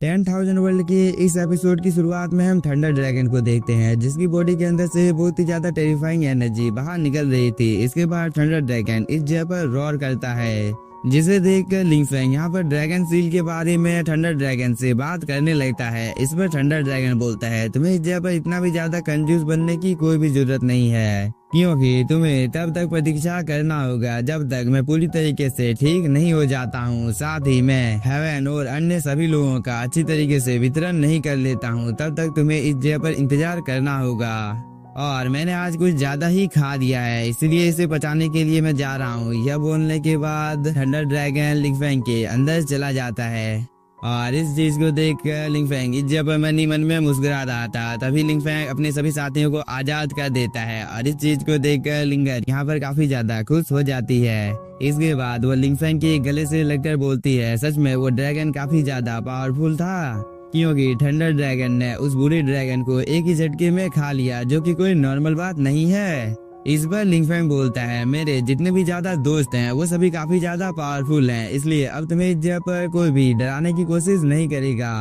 10,000 world के इस episode की शुरुआत में हम थंडर ड्रैगन को देखते हैं, जिसकी बॉडी के अंदर से बहुत ही ज्यादा टेरिफाइंग एनर्जी बाहर निकल रही थी। इसके बाद थंडर ड्रैगन इस जगह पर रॉर करता है, जिसे देखकर लिंग फेंग यहाँ पर ड्रैगन सील के बारे में थंडर ड्रैगन से बात करने लगता है। इस पर थंडर ड्रैगन बोलता है, तुम्हें इस जगह पर इतना भी ज्यादा कंजूस बनने की कोई भी जरूरत नहीं है, क्योंकि तुम्हें तब तक प्रतीक्षा करना होगा जब तक मैं पूरी तरीके से ठीक नहीं हो जाता हूँ। साथ ही मैं हेवन और अन्य सभी लोगों का अच्छी तरीके से वितरण नहीं कर लेता हूँ, तब तक तुम्हें इस जगह पर इंतजार करना होगा। और मैंने आज कुछ ज्यादा ही खा दिया है, इसलिए इसे पचाने के लिए मैं जा रहा हूँ। यह बोलने के बाद थंडर ड्रैगन लिंग फेंग के अंदर चला जाता है और इस चीज को देखकर लिंग फेंग इस जगह पर मन में मुस्कुरा रहा था। तभी लिंग फेंग अपने सभी साथियों को आजाद कर देता है और इस चीज को देखकर लिंगर यहाँ पर काफी ज्यादा खुश हो जाती है। इसके बाद वो लिंग फेंग के गले से लगकर बोलती है, सच में वो ड्रैगन काफी ज्यादा पावरफुल था, क्योंकि थंडर ड्रैगन ने उस बुरे ड्रैगन को एक ही झटके में खा लिया, जो कि कोई नॉर्मल बात नहीं है। इस पर लिंग फेंग बोलता है, मेरे जितने भी ज्यादा दोस्त हैं वो सभी काफी ज्यादा पावरफुल हैं, इसलिए अब तुम्हें इस जगह पर कोई भी डराने की कोशिश नहीं करेगा,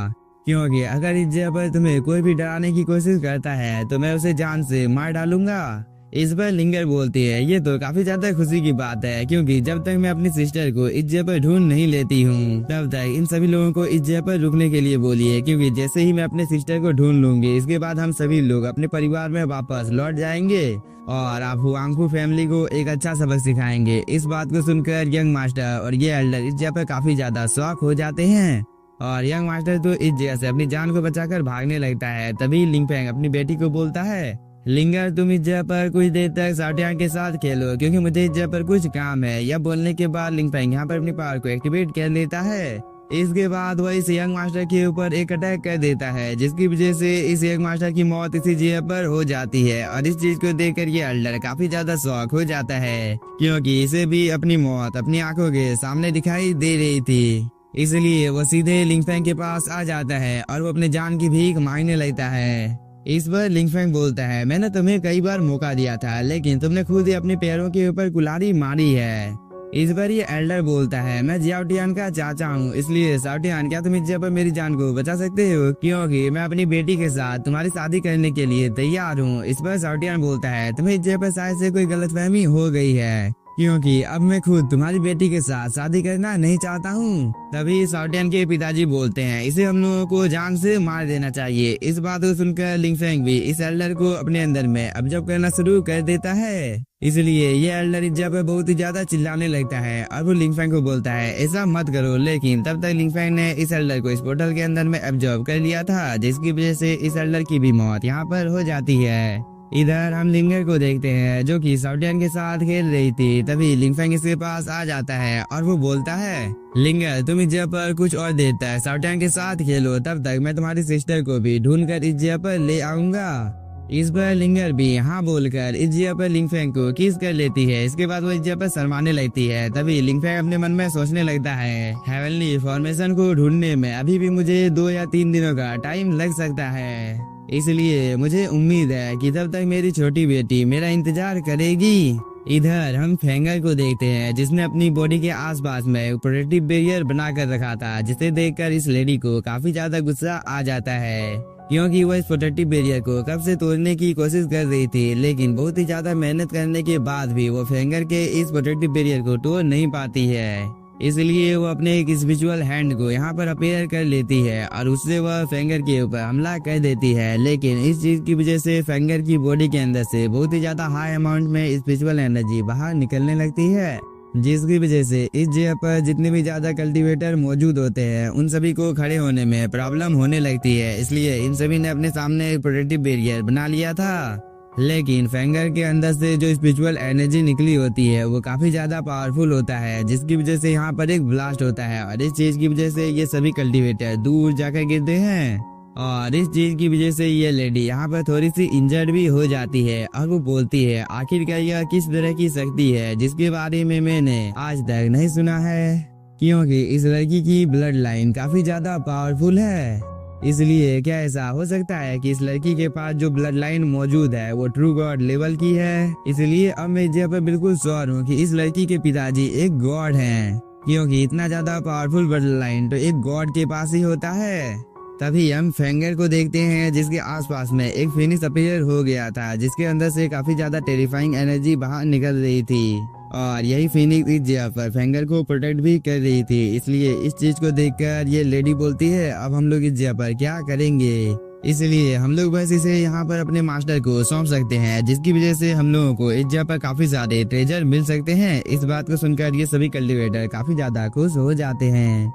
क्योंकि अगर इस जगह पर तुम्हें कोई भी डराने की कोशिश करता है तो मैं उसे जान से मार डालूंगा। इस पर लिंगर बोलती है, ये तो काफी ज्यादा खुशी की बात है, क्योंकि जब तक मैं अपनी सिस्टर को इस जगह पर ढूंढ नहीं लेती हूँ तब तक इन सभी लोगों को इस जगह पर रुकने के लिए बोलिए, क्योंकि जैसे ही मैं अपने सिस्टर को ढूंढ लूंगी इसके बाद हम सभी लोग अपने परिवार में वापस लौट जाएंगे और आप हुआंगफू फैमिली को एक अच्छा सबक सिखाएंगे। इस बात को सुनकर यंग मास्टर और ये एल्डर इस जगह पर काफी ज्यादा शॉक हो जाते हैं और यंग मास्टर तो इस जगह से अपनी जान को बचाकर भागने लगता है। तभी लिंग फेंग अपनी बेटी को बोलता है, लिंगर तुम इस जगह पर कुछ देर तक साटियान के साथ खेलो, क्योंकि मुझे इस जगह पर कुछ काम है। यह बोलने के बाद लिंग फेंग यहाँ पर अपनी पावर को एक्टिवेट कर लेता है। इसके बाद वह इस यंग मास्टर के ऊपर एक अटैक कर देता है, जिसकी वजह से इस यंग मास्टर की मौत इसी जगह पर हो जाती है। और इस चीज को देखकर ये एल्डर काफी ज्यादा शॉक हो जाता है, क्योंकि इसे भी अपनी मौत अपनी आंखों के सामने दिखाई दे रही थी। इसलिए वो सीधे लिंग फेंग के पास आ जाता है और वो अपने जान की भीख मांगने लगता है। इस पर लिंग फेंग बोलता है, मैंने तुम्हें कई बार मौका दिया था, लेकिन तुमने खुद ही अपने पैरों के ऊपर कुल्हाड़ी मारी है। इस पर ये एल्डर बोलता है, मैं जियाओटियान का चाचा हूँ, इसलिए साओटियान क्या तुम इस जगह पर मेरी जान को बचा सकते हो, क्योंकि मैं अपनी बेटी के साथ तुम्हारी शादी करने के लिए तैयार हूँ। इस पर साओटियान बोलता है, तुम्हें इस जगह पर शायद से कोई गलतफहमी हो गई है, क्योंकि अब मैं खुद तुम्हारी बेटी के साथ शादी करना नहीं चाहता हूँ। तभी साओटियान के पिताजी बोलते हैं, इसे हम लोगों को जान से मार देना चाहिए। इस बात को सुनकर लिंग फेंग भी इस एल्डर को अपने अंदर में ऑब्जर्व करना शुरू कर देता है। इसलिए ये एल्डर इस जगह पर बहुत ही ज्यादा चिल्लाने लगता है और वो लिंग फेंग को बोलता है, ऐसा मत करो। लेकिन तब तक लिंग फेंग ने इस एल्डर को इस पोर्टल के अंदर में ऑब्जर्व कर लिया था, जिसकी वजह से इस एल्डर की भी मौत यहाँ पर हो जाती है। इधर हम लिंगर को देखते हैं, जो कि साओटियान के साथ खेल रही थी। तभी लिंग फेंग इसके पास आ जाता है और वो बोलता है, लिंगर तुम इस जगह पर कुछ और देर तक साओटियान के साथ खेलो, तब तक मैं तुम्हारी सिस्टर को भी ढूंढ कर इस जगह पर ले आऊंगा। इस पर लिंगर भी हाँ बोलकर इस जगह पर लिंग फेंग को किस कर लेती है। इसके बाद वो इस जगह पर शर्माने लगती है। तभी लिंग फेंग अपने मन में सोचने लगता है, हेवनली फॉर्मेशन को ढूंढने में अभी भी मुझे 2 या 3 दिनों का टाइम लग सकता है, इसलिए मुझे उम्मीद है कि तब तक मेरी छोटी बेटी मेरा इंतजार करेगी। इधर हम फेंगर को देखते हैं, जिसने अपनी बॉडी के आसपास में प्रोटेक्टिव बैरियर बना कर रखा था, जिसे देखकर इस लेडी को काफी ज्यादा गुस्सा आ जाता है, क्योंकि वह इस प्रोटेक्टिव बैरियर को कब से तोड़ने की कोशिश कर रही थी, लेकिन बहुत ही ज्यादा मेहनत करने के बाद भी वो फेंगर के इस प्रोटेक्टिव बैरियर को तोड़ नहीं पाती है। इसलिए वो अपने एक स्पिरिचुअल हैंड को यहाँ पर अपेयर कर लेती है और उससे वह फेंगर के ऊपर हमला कर देती है। लेकिन इस चीज की वजह से फेंगर की बॉडी के अंदर से बहुत ही ज्यादा हाई अमाउंट में स्पिरिचुअल एनर्जी बाहर निकलने लगती है, जिसकी वजह से इस जगह पर जितने भी ज्यादा कल्टीवेटर मौजूद होते हैं उन सभी को खड़े होने में प्रॉब्लम होने लगती है। इसलिए इन सभी ने अपने सामने एक प्रोटेक्टिव बैरियर बना लिया था। लेकिन फेंगर के अंदर से जो स्पिरिचुअल एनर्जी निकली होती है वो काफी ज्यादा पावरफुल होता है, जिसकी वजह से यहाँ पर एक ब्लास्ट होता है और इस चीज की वजह से ये सभी कल्टीवेटर दूर जाकर गिरते हैं। और इस चीज की वजह से ये लेडी यहाँ पर थोड़ी सी इंजर्ड भी हो जाती है और वो बोलती है, आखिरकार यह किस तरह की शक्ति है जिसके बारे में मैंने आज तक नहीं सुना है, क्योंकि इस लड़की की ब्लड लाइन काफी ज्यादा पावरफुल है। इसलिए क्या ऐसा हो सकता है कि इस लड़की के पास जो ब्लड लाइन मौजूद है वो ट्रू गॉड लेवल की है। इसलिए अब मैं इस जगह पर बिल्कुल श्योर हूँ कि इस लड़की के पिताजी एक गॉड हैं, क्योंकि इतना ज्यादा पावरफुल ब्लड लाइन तो एक गॉड के पास ही होता है। तभी हम फेंगर को देखते हैं जिसके आसपास में एक फिनिक्स अपीयर हो गया था, जिसके अंदर से काफी ज्यादा टेरिफाइंग एनर्जी बाहर निकल रही थी और यही फिनिक्स इस जगह पर फेंगर को प्रोटेक्ट भी कर रही थी। इसलिए इस चीज को देखकर ये लेडी बोलती है अब हम लोग इस जगह पर क्या करेंगे, इसलिए हम लोग बस इसे यहाँ पर अपने मास्टर को सौंप सकते हैं, जिसकी वजह से हम लोगों को इस जगह पर काफी सारे ट्रेजर मिल सकते हैं। इस बात को सुनकर ये सभी कल्टीवेटर काफी ज्यादा खुश हो जाते हैं।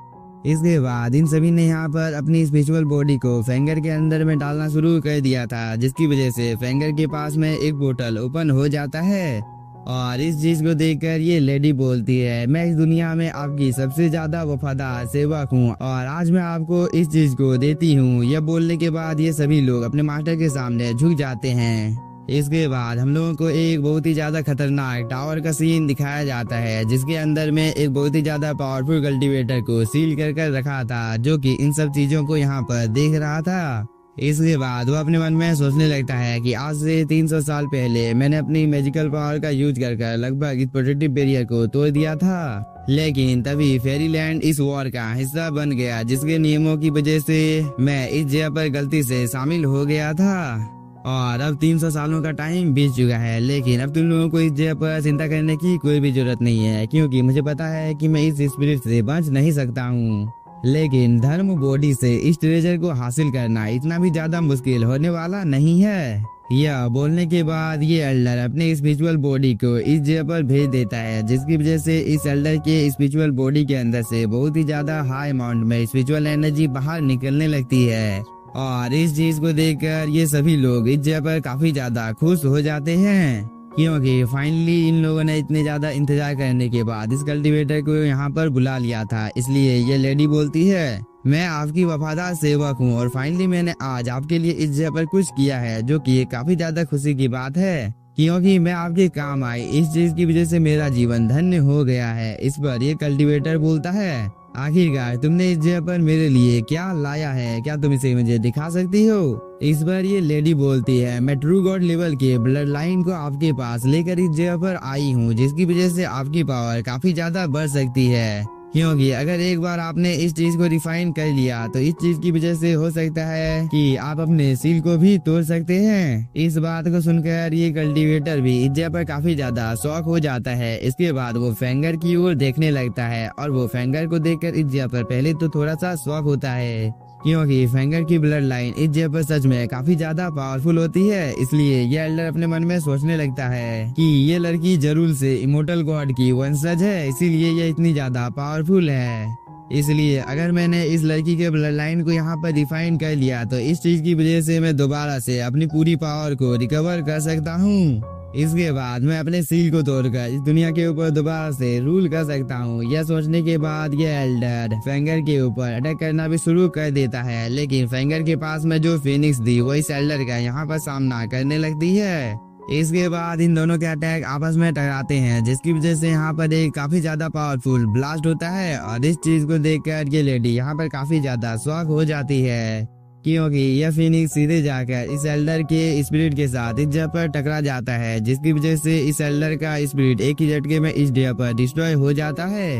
इसके बाद इन सभी ने यहाँ पर अपनी स्पिरिचुअल बॉडी को फेंगर के अंदर में डालना शुरू कर दिया था, जिसकी वजह से फेंगर के पास में एक पोर्टल ओपन हो जाता है। और इस चीज को देखकर ये लेडी बोलती है मैं इस दुनिया में आपकी सबसे ज्यादा वफादार सेवक हूँ और आज मैं आपको इस चीज को देती हूँ। यह बोलने के बाद ये सभी लोग अपने मास्टर के सामने झुक जाते हैं। इसके बाद हम लोगों को एक बहुत ही ज्यादा खतरनाक टावर का सीन दिखाया जाता है, जिसके अंदर में एक बहुत ही ज्यादा पावरफुल कल्टीवेटर को सील कर रखा था, जो कि इन सब चीजों को यहाँ पर देख रहा था। इसके बाद वो अपने मन में सोचने लगता है कि आज से 300 साल पहले मैंने अपनी मैजिकल पावर का यूज कर लगभग इस प्रोटेक्टिव बैरियर को तोड़ दिया था, लेकिन तभी फेरीलैंड इस वॉर का हिस्सा बन गया, जिसके नियमों की वजह से मैं इस जगह पर गलती से शामिल हो गया था। और अब 300 सालों का टाइम बीत चुका है, लेकिन अब तुम लोगों को इस जगह पर चिंता करने की कोई भी जरूरत नहीं है, क्योंकि मुझे पता है कि मैं इस स्पिरिट से बच नहीं सकता हूँ। लेकिन धर्म बॉडी से इस ट्रेजर को हासिल करना इतना भी ज्यादा मुश्किल होने वाला नहीं है। यह बोलने के बाद ये एल्डर अपने स्पिरिचुअल बॉडी को इस जगह पर भेज देता है, जिसकी वजह से इस एल्डर के स्पिरिचुअल बॉडी के अंदर से बहुत ही ज्यादा हाई अमाउंट में स्पिरिचुअल एनर्जी बाहर निकलने लगती है। और इस चीज को देखकर ये सभी लोग इस जगह पर काफी ज्यादा खुश हो जाते हैं, क्योंकि फाइनली इन लोगों ने इतने ज्यादा इंतजार करने के बाद इस कल्टीवेटर को यहाँ पर बुला लिया था। इसलिए ये लेडी बोलती है मैं आपकी वफादार सेवक हूँ और फाइनली मैंने आज आपके लिए इस जगह पर कुछ किया है, जो कि काफी ज्यादा खुशी की बात है, क्योंकि मैं आपके काम आई। इस चीज की वजह से मेरा जीवन धन्य हो गया है। इस पर ये कल्टीवेटर बोलता है आखिरकार तुमने इस जगह पर मेरे लिए क्या लाया है, क्या तुम इसे मुझे दिखा सकती हो। इस बार ये लेडी बोलती है मैं ट्रू गॉड लेवल के ब्लड लाइन को आपके पास लेकर इस जगह पर आई हूँ, जिसकी वजह से आपकी पावर काफी ज्यादा बढ़ सकती है, क्योंकि अगर एक बार आपने इस चीज को रिफाइन कर लिया तो इस चीज की वजह से हो सकता है कि आप अपने सील को भी तोड़ सकते हैं। इस बात को सुनकर ये कल्टीवेटर भी इस जगह पर काफी ज्यादा शॉक हो जाता है। इसके बाद वो फेंगर की ओर देखने लगता है और वो फेंगर को देखकर इस जगह पर पहले तो थोड़ा सा शॉक होता है, क्योंकि फेंगर की ब्लड लाइन इस जगह पर सच में काफी ज्यादा पावरफुल होती है। इसलिए ये एल्डर अपने मन में सोचने लगता है कि ये लड़की जरूर से इमोर्टल गॉड की वंशज है, इसीलिए ये इतनी ज्यादा पावरफुल है। इसलिए अगर मैंने इस लड़की के ब्लड लाइन को यहाँ पर डिफाइन कर लिया तो इस चीज की वजह से मैं दोबारा से अपनी पूरी पावर को रिकवर कर सकता हूँ। इसके बाद मैं अपने सील को तोड़कर इस दुनिया के ऊपर दोबारा से रूल कर सकता हूँ। यह सोचने के बाद ये एल्डर फेंगर के ऊपर अटैक करना भी शुरू कर देता है, लेकिन फेंगर के पास में जो फिनिक्स थी वो इस एल्डर का यहाँ पर सामना करने लगती है। इसके बाद इन दोनों के अटैक आपस में टकराते हैं, जिसकी वजह से यहाँ पर एक काफी ज्यादा पावरफुल ब्लास्ट होता है। और इस चीज को देखकर ये लेडी यहाँ पर काफी ज्यादा शॉक हो जाती है, क्योंकि यह फिनिक्स सीधे जाकर इस एल्डर के स्पिरिट के साथ इस जगह पर टकरा जाता है, जिसकी वजह से इस एल्डर का स्पिरिट एक ही झटके में इस जगह पर डिस्ट्रॉय हो जाता है।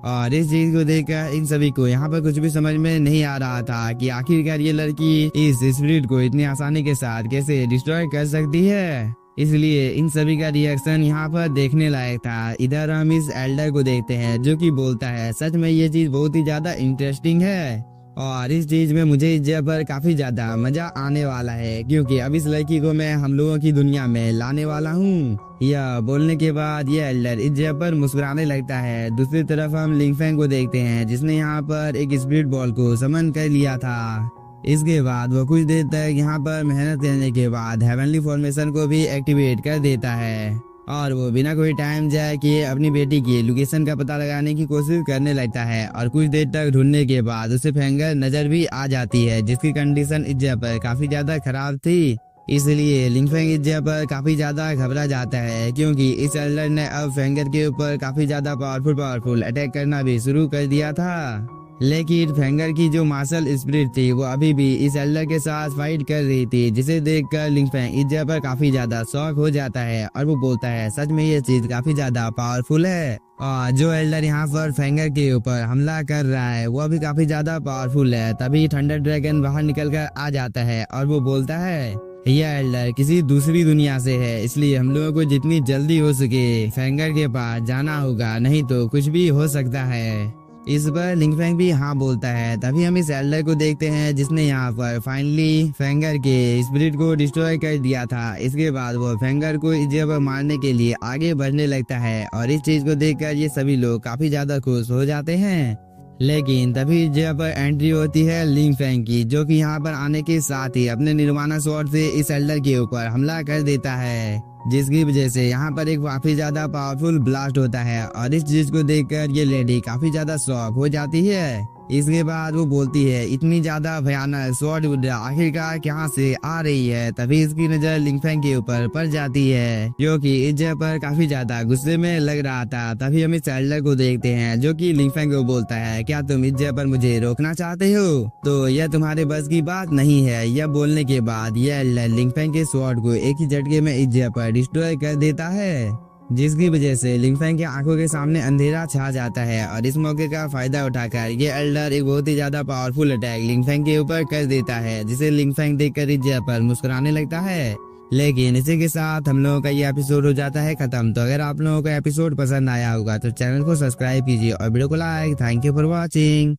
और इस चीज को देखकर इन सभी को यहाँ पर कुछ भी समझ में नहीं आ रहा था कि आखिरकार ये लड़की इस स्पिरिट को इतनी आसानी के साथ कैसे डिस्ट्रॉय कर सकती है। इसलिए इन सभी का रिएक्शन यहाँ पर देखने लायक था। इधर हम इस एल्डर को देखते हैं जो कि बोलता है सच में ये चीज बहुत ही ज्यादा इंटरेस्टिंग है और इस चीज में मुझे इस जगह पर काफी ज्यादा मजा आने वाला है, क्योंकि अब इस लड़की को मैं हम लोगों की दुनिया में लाने वाला हूँ। यह बोलने के बाद ये एल्डर इस जगह पर मुस्कुराने लगता है। दूसरी तरफ हम लिंगफेंग को देखते हैं, जिसने यहाँ पर एक स्पिरिट बॉल को समन कर लिया था। इसके बाद वो कुछ देर तक यहाँ पर मेहनत करने के बाद हेवनली फॉर्मेशन को भी एक्टिवेट कर देता है और वो बिना कोई टाइम जाए कि अपनी बेटी की लोकेशन का पता लगाने की कोशिश करने लगता है। और कुछ देर तक ढूंढने के बाद उसे फेंगर नजर भी आ जाती है, जिसकी कंडीशन इस जगह पर काफी ज्यादा खराब थी। इसलिए लिंगफेंग इस जगह पर काफी ज्यादा घबरा जाता है, क्योंकि इस एल्डर ने अब फेंगर के ऊपर काफी ज्यादा पावरफुल अटैक करना भी शुरू कर दिया था। लेकिन फेंगर की जो मार्शल स्पिरिट थी वो अभी भी इस एल्डर के साथ फाइट कर रही थी, जिसे देखकर लिंगफेंग इस जगह पर काफी ज्यादा शॉक हो जाता है और वो बोलता है सच में ये चीज काफी ज्यादा पावरफुल है। और जो एल्डर यहाँ पर फेंगर के ऊपर हमला कर रहा है वो भी काफी ज्यादा पावरफुल है। तभी थंडर ड्रैगन बाहर निकल कर आ जाता है और वो बोलता है यह एल्डर किसी दूसरी दुनिया से है, इसलिए हम लोगों को जितनी जल्दी हो सके फेंगर के पास जाना होगा, नहीं तो कुछ भी हो सकता है। इस पर लिंगफेंग भी हाँ बोलता है। तभी हम इस एल्डर को देखते हैं जिसने यहाँ पर फाइनली फेंगर के स्पिरिट को डिस्ट्रॉय कर दिया था। इसके बाद वो फेंगर को इस जगह पर मारने के लिए आगे बढ़ने लगता है और इस चीज को देखकर ये सभी लोग काफी ज्यादा खुश हो जाते हैं। लेकिन तभी जगह पर एंट्री होती है लिंगफेंग की, जो कि यहाँ पर आने के साथ ही अपने निर्वाणा स्वॉर्ड से इस एल्डर के ऊपर हमला कर देता है, जिसकी वजह से यहाँ पर एक काफी ज्यादा पावरफुल ब्लास्ट होता है। और इस चीज को देखकर ये लेडी काफी ज्यादा शॉक हो जाती है। इसके बाद वो बोलती है इतनी ज्यादा भयानक स्वॉर्ड आखिरकार कहाँ से आ रही है। तभी इसकी नजर लिंगफेंग के ऊपर पड़ जाती है, जो कि इस जगह पर काफी ज्यादा गुस्से में लग रहा था। तभी हम इस एल्डर को देखते हैं जो कि लिंगफेंग को बोलता है क्या तुम इस जगह पर मुझे रोकना चाहते हो, तो यह तुम्हारे बस की बात नहीं है। यह बोलने के बाद यह एल्डर लिंगफेंग के स्वॉर्ड को एक ही झटके में इस जगह पर डिस्ट्रॉय कर देता है, जिसकी वजह से लिंगफेंग की आंखों के सामने अंधेरा छा जाता है। और इस मौके का फायदा उठाकर ये एल्डर एक बहुत ही ज्यादा पावरफुल अटैक लिंगफेंग के ऊपर कर देता है, जिसे लिंगफेंग देखकर इस जगह पर मुस्कुराने लगता है। लेकिन इसी के साथ हम लोगों का ये एपिसोड हो जाता है खत्म। तो अगर आप लोगों को एपिसोड पसंद आया होगा तो चैनल को सब्सक्राइब कीजिए और वीडियो को like. Thank you for watching.